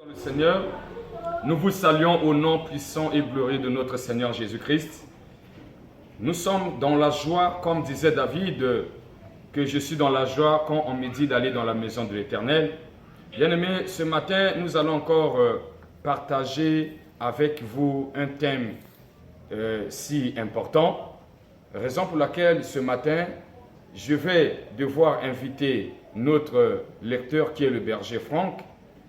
Le Seigneur, nous vous saluons au nom puissant et glorieux de notre Seigneur Jésus-Christ. Nous sommes dans la joie, comme disait David, que je suis dans la joie quand on me dit d'aller dans la maison de l'Éternel. Bien-aimés, ce matin, nous allons encore partager avec vous un thème si important, raison pour laquelle ce matin, je vais devoir inviter notre lecteur qui est le berger Franck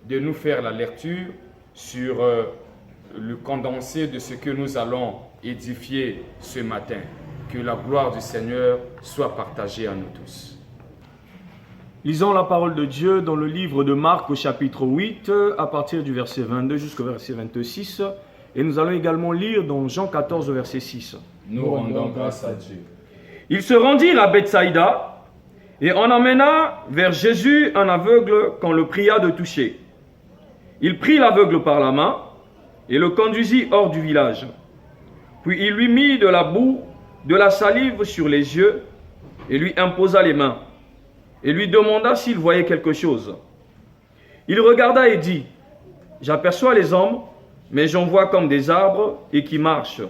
de nous faire la lecture sur le condensé de ce que nous allons édifier ce matin. Que la gloire du Seigneur soit partagée à nous tous. Lisons la parole de Dieu dans le livre de Marc au chapitre 8, à partir du verset 22 jusqu'au verset 26. Et nous allons également lire dans Jean 14, verset 6. Nous rendons grâce à Dieu. Ils se rendirent à Bethsaïda et on emmena vers Jésus un aveugle qu'on le pria de toucher. Il prit l'aveugle par la main et le conduisit hors du village. Puis il lui mit de la boue, de la salive sur les yeux et lui imposa les mains et lui demanda s'il voyait quelque chose. Il regarda et dit : j'aperçois les hommes, mais j'en vois comme des arbres et qui marchent.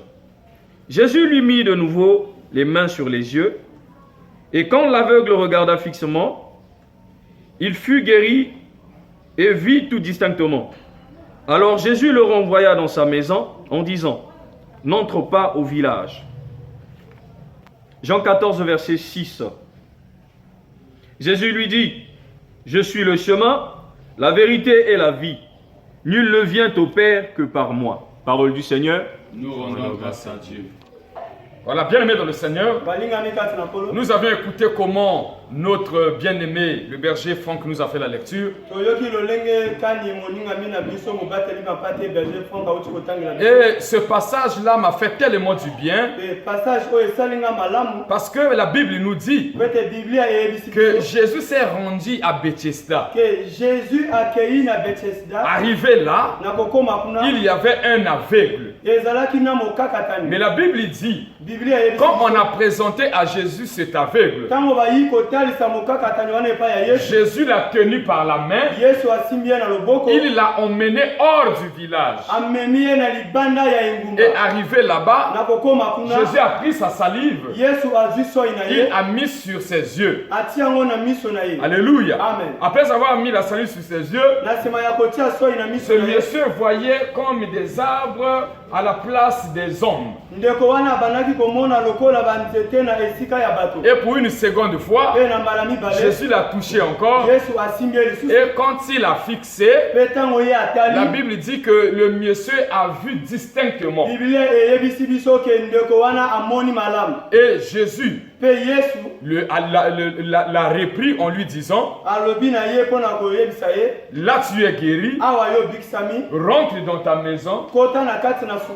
Jésus lui mit de nouveau les mains sur les yeux et quand l'aveugle regarda fixement, il fut guéri et vit tout distinctement. Alors Jésus le renvoya dans sa maison en disant : n'entre pas au village. Jean 14, verset 6. Jésus lui dit : je suis le chemin, la vérité et la vie. Nul ne vient au Père que par moi. Parole du Seigneur. Nous rendons grâce à Dieu. Voilà, bien-aimés dans le Seigneur, nous avons écouté comment notre bien-aimé, le berger Franck, nous a fait la lecture. Et ce passage-là m'a fait tellement du bien, parce que la Bible nous dit que Jésus s'est rendu à Bethesda. Arrivé là, il y avait un aveugle. Mais la Bible dit, quand on a présenté à Jésus cet aveugle, Jésus l'a tenu par la main, il l'a emmené hors du village. Et arrivé là-bas, Jésus a pris sa salive, il a mis sur ses yeux. Alléluia. Amen. Après avoir mis la salive sur ses yeux, ce monsieur voyait comme des arbres à la place des hommes. Et pour une seconde fois, Jésus l'a touché encore. Et quand il a fixé, la Bible dit que le monsieur a vu distinctement. Et Jésus l'a repris en lui disant : là tu es guéri, rentre dans ta maison,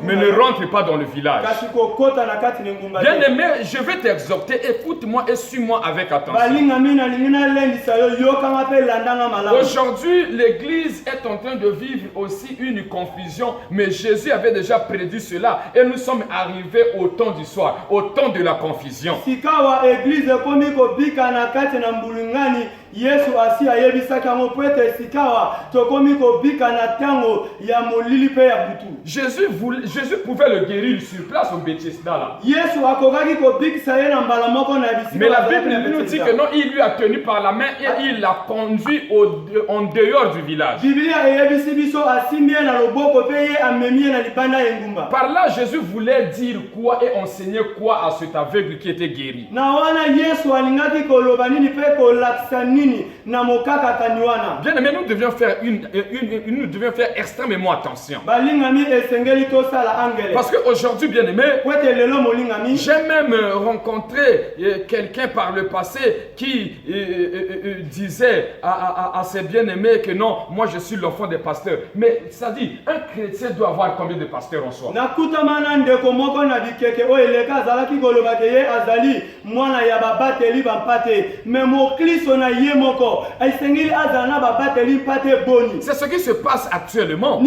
mais ne rentre pas dans le village. Bien-aimé, je vais t'exhorter, écoute-moi et suis-moi avec attention. Aujourd'hui, l'Église est en train de vivre aussi une confusion, mais Jésus avait déjà prédit cela et nous sommes arrivés au temps du soir, au temps de la confusion. Jésus pouvait le guérir sur place au Bethesda là. Mais la Bible nous dit que non, il lui a tenu par la main et il l'a conduit en dehors du village. Par là, Jésus voulait dire quoi et enseigner quoi à cet aveugle qui était guéri. Bien-aimés, nous devions faire extrêmement attention. Parce qu'aujourd'hui, bien-aimés, j'ai même rencontré quelqu'un par le passé qui disait à ses bien-aimés que non, moi je suis l'enfant des pasteurs. Mais ça dit, un chrétien doit avoir combien de pasteurs en soi? C'est ce qui se passe actuellement.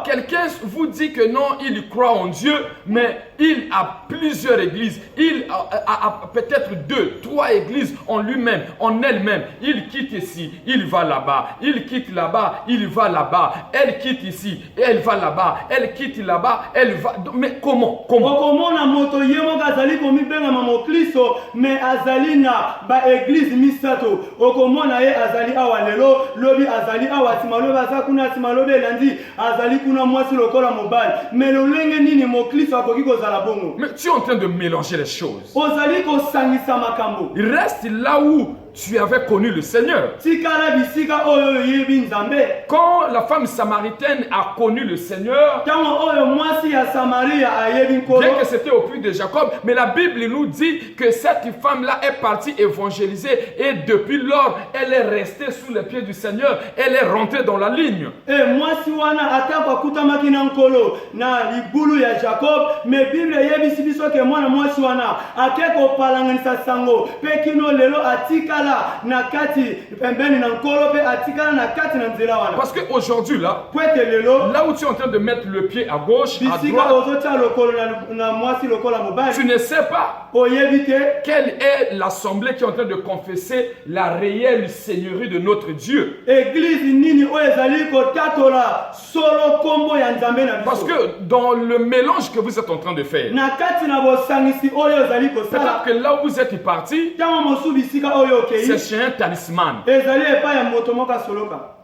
Quelqu'un vous dit que non, il croit en Dieu, mais il a plusieurs églises, il a peut-être 2, 3 églises en lui-même, en elle-même. Il quitte ici, il va là-bas, il quitte là-bas, il va là-bas, elle quitte ici, elle va là-bas, elle quitte là-bas, elle va... Mais comment? okomona moto ye moko azali komibengama mokristo me azali na baeglize misato okomona ye azali awa lelo lobi azali awa nsima lobi aza kuna nsima lobi elandi azali kuna mwasi lokola mobali me lolenge nini mokristo akoki kozala bongo? Mais tu es en train de mélanger les choses. ozali kosangisa makambo. Reste là où tu avais connu le Seigneur. tikala bisika oyo yebi nzambe. Quand la femme samaritaine a connu le Seigneur, ntango oyo mwasi ya samaria ayebi nkolo, bien que c'était au puits de Jacob, mais la Bible nous dit que cette femme-là est partie évangéliser et depuis lors, elle est restée sous les pieds du Seigneur. Elle est rentrée dans la ligne. mwasi wana atako akutamaki na nkolo na libulu ya Jacob, me Bible yebisi biso ke mwana mwasi wana ake kopalanganisa sango pe kino lelo atikala na kati pembeni na nkolo pe atikala na kati na nzela wana. Parce qu'aujourd'hui là, Pwete lelo là où tu es en train de mettre le pied à gauche, à bisika droite, ozotia lokolo na mwasi lokola mobali tu ne sais pas oyebi te quelle est l'assemblée qui est en train de confesser la réelle seigneurie de notre Dieu. église nini oyo ezali kotatola solo kombo ya nzambe na Parce biso. que dans le mélange que vous êtes en train de faire, Na kati na bosangisi oyo ezali peut-être kosala que là où vous êtes parti, ntango mosusu bisika oyo okei c'est chez un talisman. ezali epai ya moto moko asoloka.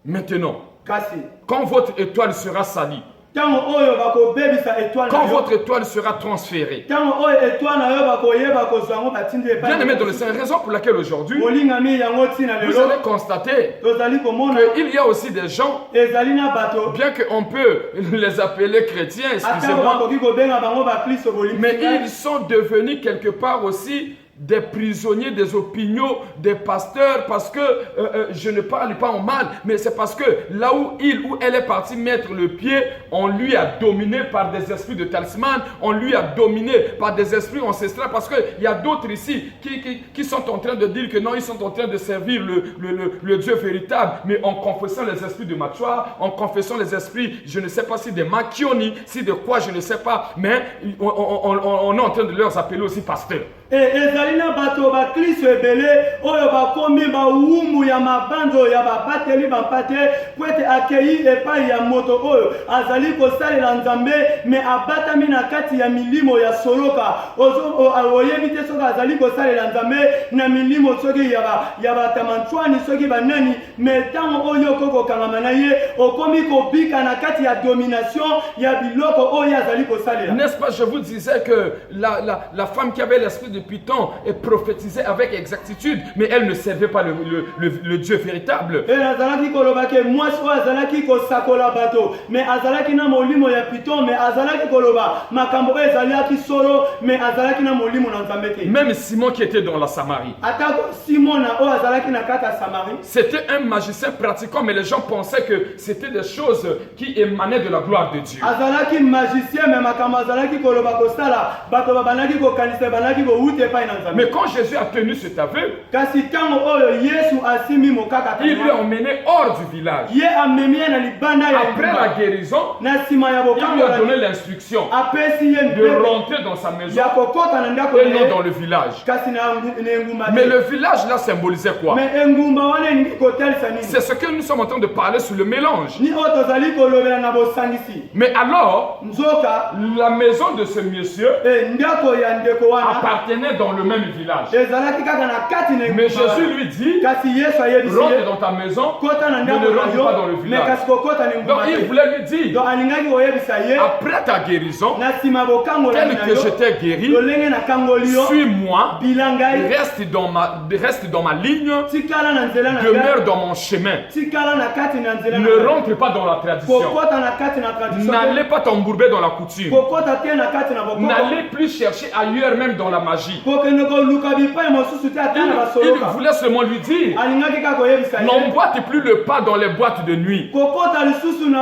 Maintenant, Kasi quand votre étoile sera salie, ntango oyo bakobebisa étoile quand na yo, votre étoile sera transférée, ntango oyo étoile na yo bakoyeba kozwa yango batindi epai bien aimé dans le Seigneur, raison pour laquelle aujourd'hui, molingami yango ntina vous lelo allez constater tozali komona qu'il y a aussi des gens, ezali na bato bien qu'on peut les appeler chrétiens, atako excusez-moi, bakoki kobenga bango bakristo mais bolingi ils sont devenus quelque part aussi des prisonniers des opinions des pasteurs parce que je ne parle pas en mal, mais c'est parce que là où il ou elle est parti mettre le pied, on lui a dominé par des esprits de talisman, on lui a dominé par des esprits ancestraux parce qu'il y a d'autres ici qui sont en train de dire que non, ils sont en train de servir le Dieu véritable, mais en confessant les esprits de Machua, en confessant les esprits, je ne sais pas si de Makioni, si de quoi, je ne sais pas, mais on est en train de leur appeler aussi pasteurs. ezali na bato bakristo ebele oyo bakomi bawumbu ya mabanzo ya babateli bampate po ete akei epai ya moto oyo azali kosalela nzambe me abatami na kati ya milimo ya soloka oyebi te soki azali kosalela nzambe na milimo soki ya batamanchwani soki banani me ntango oyo okokokangama na ye okomi kobika na kati ya domination ya biloko oyo azali kosalela. N'est-ce pas, je vous disais que la femme qui avait l'esprit de Python et prophétisait avec exactitude, mais elle ne servait pas le Dieu véritable. Et azalaki kolobake mwasi oyo azalaki kosakola bato me azalaki na molimo ya Python me azalaki koloba makambo oyo ezalaki solo me azalaki na molimo na nzambe te. Même Simon qui était dans la Samarie, atako simona oyo azalaki na kati ya Samarie c'était un magicien pratiquant, mais les gens pensaient que c'était des choses qui émanaient de la gloire de Dieu. azalaki magicien me makambo azalaki koloba kosala bato babanaki kokanisa banaki kowuta epai na nzambe. Mais quand Jésus a tenu cet aveu, kasi ntango oyo Yesu asimi mokaka il lui a emmené hors du village. ye amemi ye na libanda ya Après la guérison, na nsima ya il lui a bokangola donné l'instruction apesi ye de mpe rentrer dans sa maison ya kokota na ndako et na non ye dans le village. kasi na engumba Mais te. le village là symbolisait quoi? me engumba wana elingi kotalisa nini? C'est ce que nous sommes en train de parler sur le mélange. ni oyo tozali kolobela na bosangisi Mais alors, nzoka la maison de ce monsieur ndako ya ndeko wana appartenait dans le même village. ezalaki kaka na kati na Mais engumba Jésus wana. lui dit, kasi Yesu ayebisi rentre ye dans ta maison, kota na ne ndako na rentre pas dans le yo me village. kasi kokota na Donc engumba il te. voulait lui dire, donc alingaki koyebisa ye après ta guérison, na nsima bokangola tel na que yo je t'ai guéri, lolenge na kangoli yo suis-moi, bilangai reste dans ma ligne, tikala na nzela na demeure ngai dans mon chemin. tikala na kati na nzela na Ne ngai. rentre pas dans la tradition. kokota na kati na tradition N'allez pas t'embourber dans la coutume. kokota te na kati na bokoko N'allez plus chercher ailleurs, même dans la magie. magie. kokende koluka bipai mosusu te ata na Il basoloka voulait seulement lui dire, alingaki kaka koyebisa ye n'emboîte plus le pas dans les boîtes de nuit, kokota lisusu na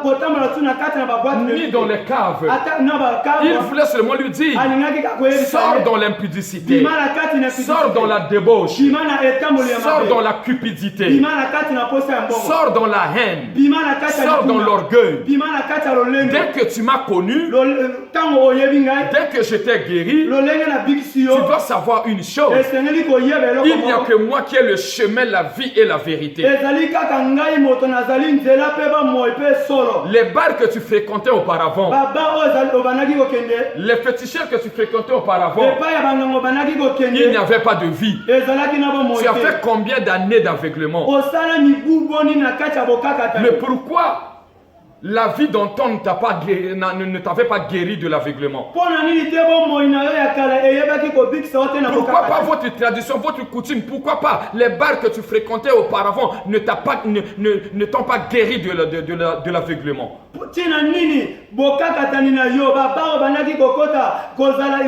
kotambola tu na kati na babwate ni dans les caves. ata na Il bakaba voulait seulement lui dire, alingaki kaka koyebisa sors ye dans l'impudicité, bima na kati na sors dans la débauche, bima na etamboli ya sors mabe dans la cupidité, bima na kati na posa ya mbongo sors dans la haine, bima na kati ya sors dans likunda. l'orgueil. bima na kati ya lolenge Dès que tu m'as connu, ntango oyebi ngai dès que je t'ai guéri, lolenge na bikisi tu yo dois savoir une chose. esengeli koyeba eloko Il n'y a moko que moi qui ai le chemin, la vie et la vérité. ezali kaka ngai moto nazali nzela mpe bamoi mpe solo Les bars que tu fréquentais auparavant, baba oyo obanaki kokende les féticheurs que tu fréquentais auparavant, epai ya bangongo obanaki il kokende n'y avait pas de vie. ezalaki na bomoi Tu as te fait combien d'années d'aveuglement? osala mibu boni na kati ya Mais bokakatano pourquoi la vie d'antan ne t'avait pas guéri de l'aveuglement? mpo na nini te bomoi na yo ya kala eyebaki kobikisa yo te na Pourquoi pas bokakatano votre tradition, votre coutume? Pourquoi pas les bars que tu fréquentais auparavant ne t'ont pas guéri de l'aveuglement? ntina nini bokakatani na yo baba obanaki kokota kozala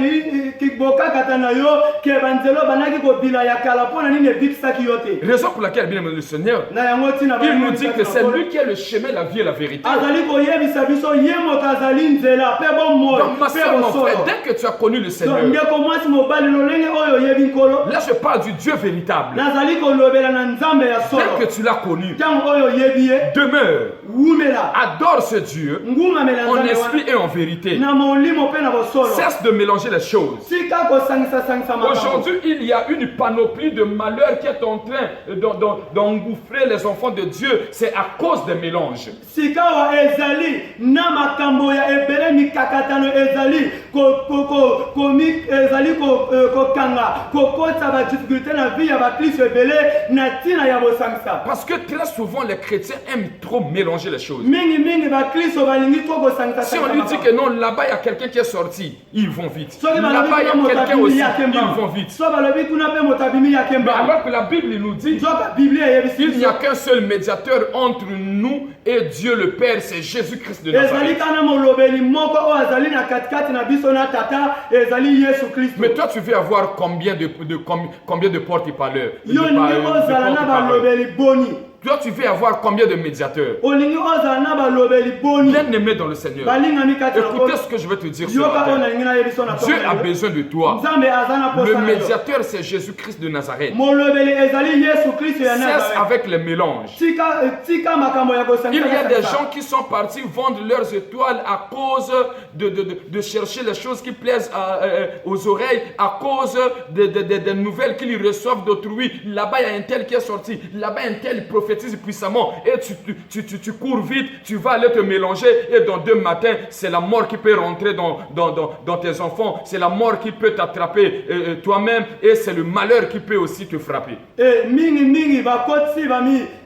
bokakatani na yo ke banzelo banaki kobila ya kala mpo na nini ebikisaki yo te Raison pour laquelle, bien aimé le Seigneur, na yango ntina il nous dit que c'est lui qui est le chemin, la vie et la vérité. azali koyebisa biso ye moto azali nzela mpe bomoi Donc ma mpe soeur, mon frère, bosolo dès que tu as connu le Seigneur, ndeko mwasi mobali lolenge oyo oyebi nkolo là je parle du Dieu véritable. nazali kolobela na nzambe ya solo Dès que tu l'as connu, ntango oyo oyebi ye demeure, wumela adore ce Dieu ngumamela en nzambe esprit wana et en vérité. na molimo mpe na bosolo Cesse de mélanger les choses. tika kosangisa makambo Aujourd'hui, il y a une panoplie de malheurs qui est en train d'engouffrer les enfants de Dieu. C'est à cause des mélanges. sikawa ezali na makambo ya ebele mikakatano ezali ezali kokanga kokota badifficulté na vie ya bakristo ebele na ntina ya bosangisa Parce que très souvent, les chrétiens aiment trop mélanger les choses. mingi bakristo balingi to kosangisa Si on lui dit que non, là-bas, il y a quelqu'un qui est sorti, ils vont vite. soki Là-bas, balobi il y kuna a quelqu'un moto aussi, abimi ils vont yakemba vite. so balobi kuna mpe moto abimi Mais yakemba alors que la Bible nous dit, nzoka biblia eyebisi il n'y a biso qu'un seul médiateur entre nous et Dieu le Père, c'est Jésus-Christ de ezali Nazareth. kana molobeli moko oyo azali na katikati na biso na tata ezali yesu kristo Mais toi, tu veux avoir combien de porte-parleurs? yo ndenge ozala na balobeli boni Toi, tu veux avoir combien de médiateurs? olingi ozala na balobeli boni Bien-aimé dans le Seigneur, balingami kati na écoutez ce que je vais te dire ce yoka oyo matin. nalingi nayebi so na Dieu a besoin de toi. nzambe aza na Le posa na yo médiateur, c'est Jésus-Christ de Nazareth. molobeli ezali yesu kristo ya Cesse nazareth avec les mélanges. tika makambo ya Il y a des kosangisa gens qui sont partis vendre leurs étoiles à cause de chercher les choses qui plaisent aux oreilles, à cause des nouvelles qu'ils reçoivent d'autrui. Là-bas, il y a un tel qui est sorti. Là-bas, un tel prophétise puissamment. Et tu cours vite, tu vas aller te mélanger. Et dans 2 matins, c'est la mort qui peut rentrer dans tes enfants. C'est la mort qui peut t'attraper toi-même. Et c'est le malheur qui peut aussi te frapper. mingi bakotisi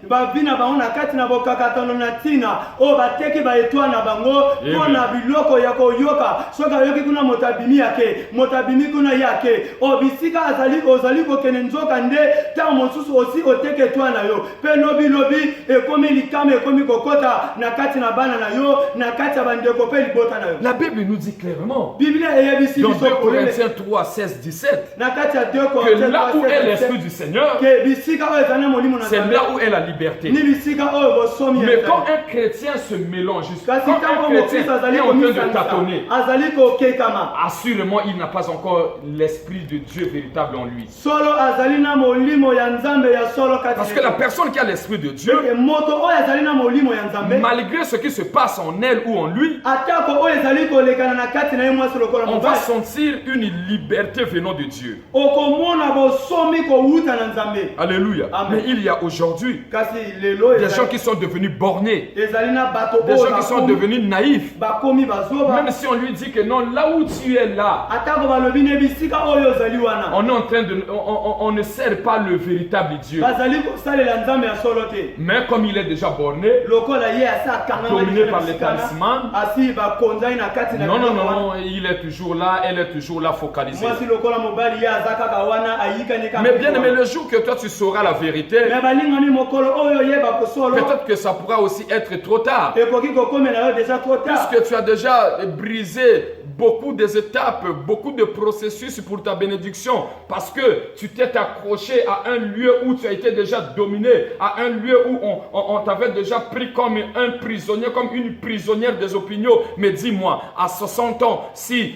babi na bango na kati na bokakatano na ntina oyo bateki baetwale na bango mpo na biloko ya koyoka soki ayoki kuna moto abimi yake moto abimi kuna yake o bisika ozali kokende nzoka nde ntango mosusu osi oteki etwale na yo mpe lobilobi ekomi likama ekomi kokota na kati na bana na yo na kati ya bandeko mpe libota na yo La Bible nous dit clairement, biblia eyebisi dans biso 2 Corinthiens 3, 16, 17, na kati ya 2 que Corinthiens là où est l'Esprit du Seigneur, ke bisika oyo ezali na molimo na c'est nzambe là où est la liberté. ni bisika oyo bosomi ya Mais nzambe. quand un chrétien se mélange, kasi quand ntango un chrétien mokristo est azali en train de komisangisa tâtonner, azali kokekama assurément il n'a pas encore l'Esprit de Dieu véritable en lui. solo azali na molimo ya nzambe ya solo kati Parce que la personne qui a l'Esprit de Dieu, Eke moto oyo azali na molimo ya nzambe malgré ce qui se passe en elle ou en lui, atako oyo ezali kolekana na kati na ye mwasi lokola on va mobali sentir une liberté venant de Dieu. okomona bosomi kowuta na nzambe Alléluia. Amen. Mais il y a aujourd'hui kasi lelo des gens qui sont devenus bornés, ezali na bato des oyo gens qui sont devenus naïfs. bakomi bazoba Même si on lui dit que non, là où tu es là, atako balobi ne bisika oyo ozali wana on est en train de, on ne sert pas le véritable Dieu. bazali kosalela nzambe ya solo te Mais comme il est déjà borné, lokola ye asi akangama dominé par les talismans, asi bakonzai na kati na non, non, biloko wana. non, il est toujours là, elle est toujours là focalisée. mwasi lokola mobali ye aza kaka wana ayikani kaka Mais bien aimé, le jour que toi tu sauras la vérité, me balingani mokolo oyo yeba kosolo peut-être que ça pourra aussi être trop tard. ekoki kokomela yo deja trop tard Puisque tu as déjà brisé beaucoup des étapes, beaucoup de processus pour ta bénédiction parce que tu t'es accroché à un lieu où tu as été déjà dominé, à un lieu où on t'avait déjà pris comme un prisonnier, comme une prisonnière des opinions. Mais dis-moi, à 60 ans, si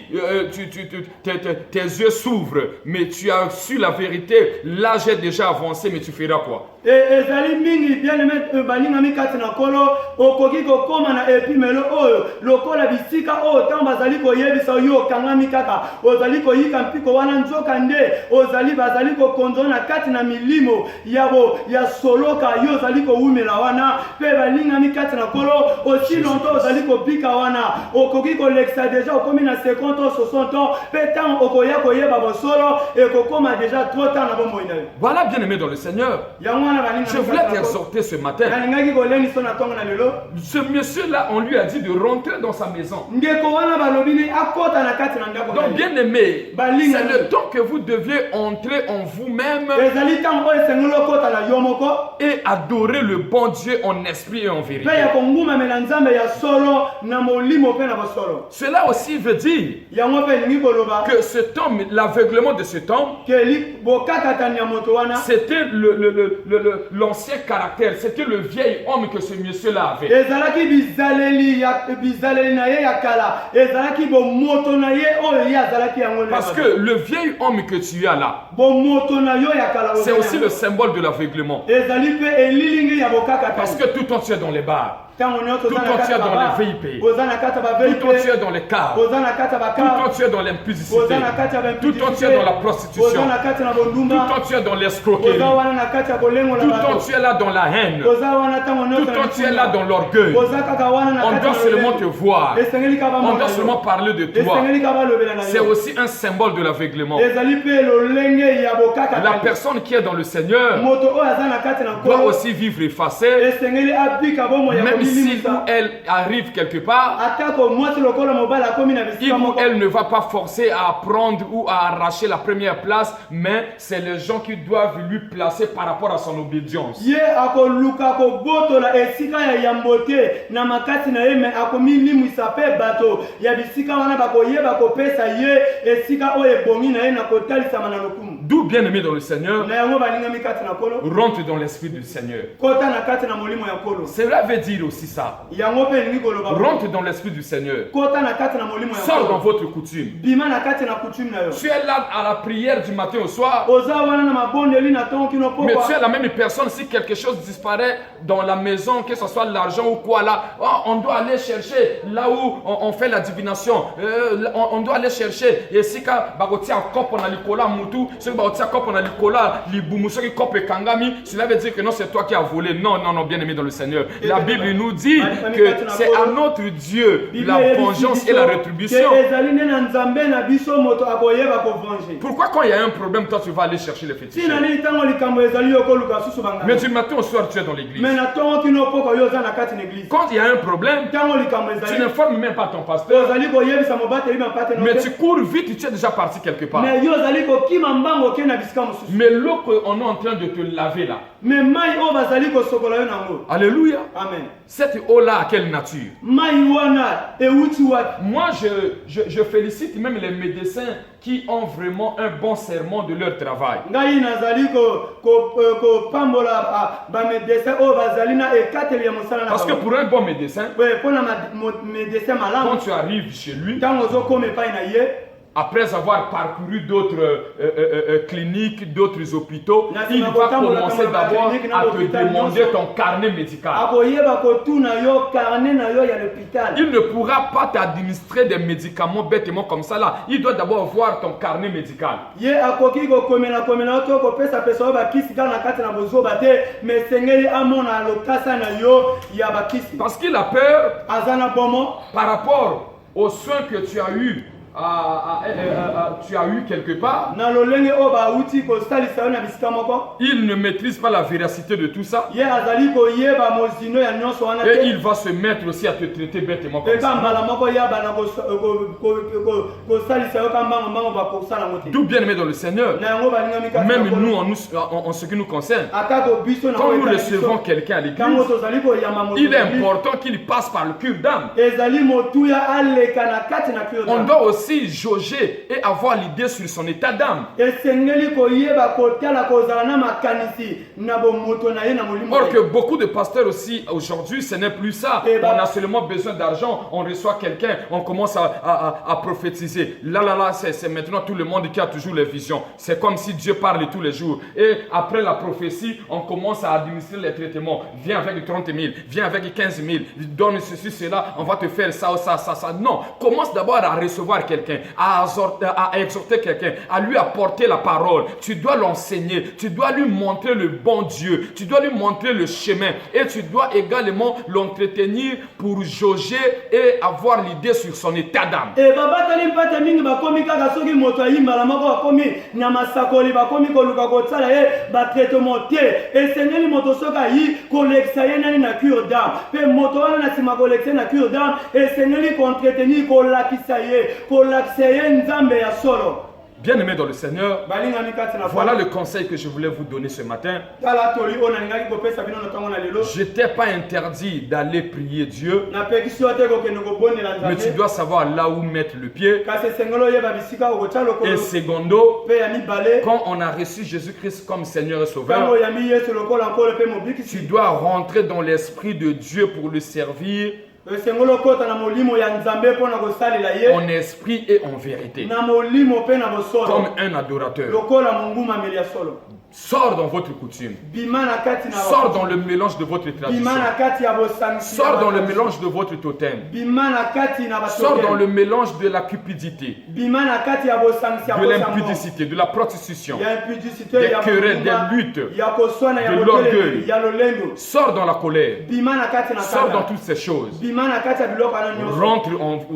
tes yeux s'ouvrent, mais tu as su la vérité, l'âge est déjà avancé, mais tu feras quoi? ezali mingi bien aimé balingami kati na kolo okoki kokoma na epimelo oyo lokola bisika oyo ntango bazali koyebisa yo okangami kaka ozali koyika mpiko wana nzoka nde bazali kokonzola na kati na milimo ya soloka yo ozali kowumela wana mpe balingami kati na kolo aussi longtemps ozali kobika wana okoki kolekisa deja okomi na 50 ans 60 ans mpe ntango okoya koyeba bosolo ekokoma deja trop tard na bomoi na yo. Voilà, bien aimé dans le Seigneur. Je voulais t'exhorter ce matin. Ce monsieur-là, on lui a dit de rentrer dans sa maison. Donc, bien aimé, c'est le temps que vous deviez entrer en vous-même et adorer le bon Dieu en esprit et en vérité. Cela aussi veut dire que cet homme, l'aveuglement de cet homme, c'était l'ancien caractère, c'était le vieil homme que ce monsieur-là avait. Parce que le vieil homme que tu as là, c'est aussi le symbole de l'aveuglement. Parce que tout entier dans les bars, tout entier dans les VIP, tout entier dans les cars, tout entier dans l'impudicité, tout entier dans la prostitution, tout entier dans l'escroquerie, tout entier là dans la haine, tout entier là dans l'orgueil. On doit seulement te voir, on doit seulement parler de toi. C'est aussi un symbole de l'aveuglement. La personne qui est dans le Seigneur doit aussi vivre effacée, même si elle arrive quelque part, il ou elle ne va pas forcer à prendre ou à arracher la première place, mais c'est les gens qui doivent lui placer par rapport à son obédience. D'où, bien aimé dans le Seigneur, rentre dans l'esprit du Seigneur. Cela veut dire aussi ça. Rentre dans l'esprit du Seigneur. Sors dans votre coutume. Tu es là à la prière du matin au soir, mais tu es la même personne. Si quelque chose disparaît dans la maison, que ce soit l'argent ou quoi là, on doit aller chercher là où on fait la divination. On doit aller chercher. Et si cela veut dire que non, c'est toi qui as volé. Non, non, non, bien aimé dans le Seigneur. La Bible nous dit que c'est à notre Dieu la vengeance et la rétribution. Pourquoi quand il y a un problème, toi tu vas aller chercher les fétiches? Mais du matin au soir, tu es dans l'église. Quand il y a un problème, tu n'informes même pas ton pasteur. Mais tu cours vite, tu es déjà parti quelque part. Mais l'eau qu'on est en train de te laver là. Alléluia. Amen. Cette eau-là, à quelle nature? Moi, je félicite même les médecins qui ont vraiment un bon serment de leur travail. Parce que pour un bon médecin, quand tu arrives chez lui, après avoir parcouru d'autres cliniques, d'autres hôpitaux, il va commencer d'abord à te demander ton carnet médical. Il ne pourra pas t'administrer des médicaments bêtement comme ça là. Il doit d'abord voir ton carnet médical. Parce qu'il a peur par rapport aux soins que tu as eus tu as eu quelque part, na lolenge oyo bauti kosalisa yo na bisika moko il ne maîtrise pas la véracité de tout ça. ye azali koyeba mozino ya nyonso wana Et te il va se mettre aussi à te traiter bêtement comme eka ça. mbala moko yaba na kosalisa yo ka mbango bakosala yango te Tout bien aimé dans le Seigneur, na yango balingami kati même na nous kolo. en ce qui nous concerne, atako biso na quand nous koyeba recevons biso quelqu'un à ntango l'église, tozali koyamba moto il est na église, important qu'il passe par le cure d'âme. ezali motuya aleka na kati na kio On doit aussi jauger et avoir l'idée sur son état d'âme. esengeli koyeba kotala kozala na makanisi na bomoto na ye na molimo Or que beaucoup de pasteurs aussi aujourd'hui, ce n'est plus ça. Eh ben- On a seulement besoin d'argent, on reçoit quelqu'un, on commence à prophétiser. Là, c'est maintenant tout le monde qui a toujours les visions. C'est comme si Dieu parle tous les jours. Et après la prophétie, on commence à administrer les traitements. Viens avec 30 000, viens avec 15 000, donne ceci, cela, on va te faire ça. Non, commence d'abord à recevoir quelqu'un, à exhorter quelqu'un, à lui apporter la parole. Tu dois l'enseigner, tu dois lui montrer le bon Dieu, tu dois lui montrer le chemin et tu dois également l'entretenir pour jauger et avoir l'idée sur son état d'âme. babatali mpate mingi bakomi kaka soki moto ayimbala moko bakomi na masakoli bakomi koluka kosala ye batraitement te esengeli moto soki ayi kolekisa ye nani na cure d'âme mpe moto wana na nsima kolekisa ye na cure d'âme esengeli koentretenir kolakisa ye nzambe ya solo. Bien-aimés dans le Seigneur, balingami kati na voilà le conseil que je voulais vous donner ce matin. tala toli oyo nalingaki kopesa bino na ntango na lelo Je t'ai pas interdit d'aller prier Dieu, napekisi yo te kokende kobondela mais tu nzambe dois savoir là où mettre le pied. kasi esengeli oyeba bisika okotya Et lokolo secondo, mpe ya mibale quand on a reçu Jésus-Christ comme Seigneur et ntango Sauveur, oyambi yesu lokola nkolo mpe tu mobikisi dois rentrer dans l'esprit de Dieu pour le servir esengeli okota na molimo ya nzambe mpo na kosalela ye en esprit et en vérité, na molimo mpe na bosolo comme un adorateur. lokola mongumameli ya solo Sors dans votre coutume. bima na kati na Sors dans le mélange de votre tradition. bima na kati ya bosangisi Sors dans le mélange de votre totem. bima na kati na Sors dans batoke le mélange de la cupidité, bima na kati ya bosangisi ya de bosango l'impudicité, de la prostitution. ya impudicité des ya querelles, monguma, des luttes, ya koswana ya de botelemi l'orgueil. ya lolendo Sors dans la colère. bima na kati na Sors dans kata toutes ces choses. bima na kati ya biloko wana nyonso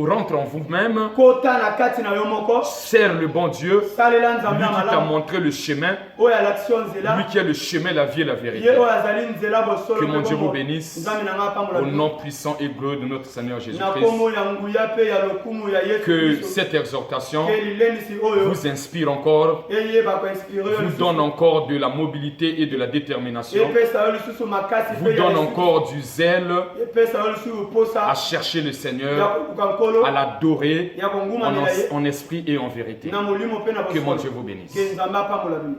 Rentre en vous-même. kota na kati na yo moko Sers le bon Dieu, salela nzambe lui ya qui t'a malamu montré le chemin, oyo alakisi yo nzela lui qui est le chemin, la vie et la vérité. ye oyo azali nzela bosolo Que mpe mon Dieu bongo. vous bénisse. nzambe na ngai apambola Au bino. nom puissant et glorieux de notre Seigneur na Jésus-Christ, kombo ya nguya mpe ya lokumu ya yesu que kristo cette exhortation ke lilendisi oyo vous inspire encore, eyeba koinspire yo vous donne encore de la mobilité et de la détermination, epesa yo lisusu makasi vous mpe ya donne lisusu. encore du zèle epesa yo lisusu posa à chercher le ya Seigneur, koluka nkolo à l'adorer ya kongumamela ye en esprit et en vérité. na molimo mpe na Que mon bosolo Dieu vous bénisse. ke nzambe apambola bino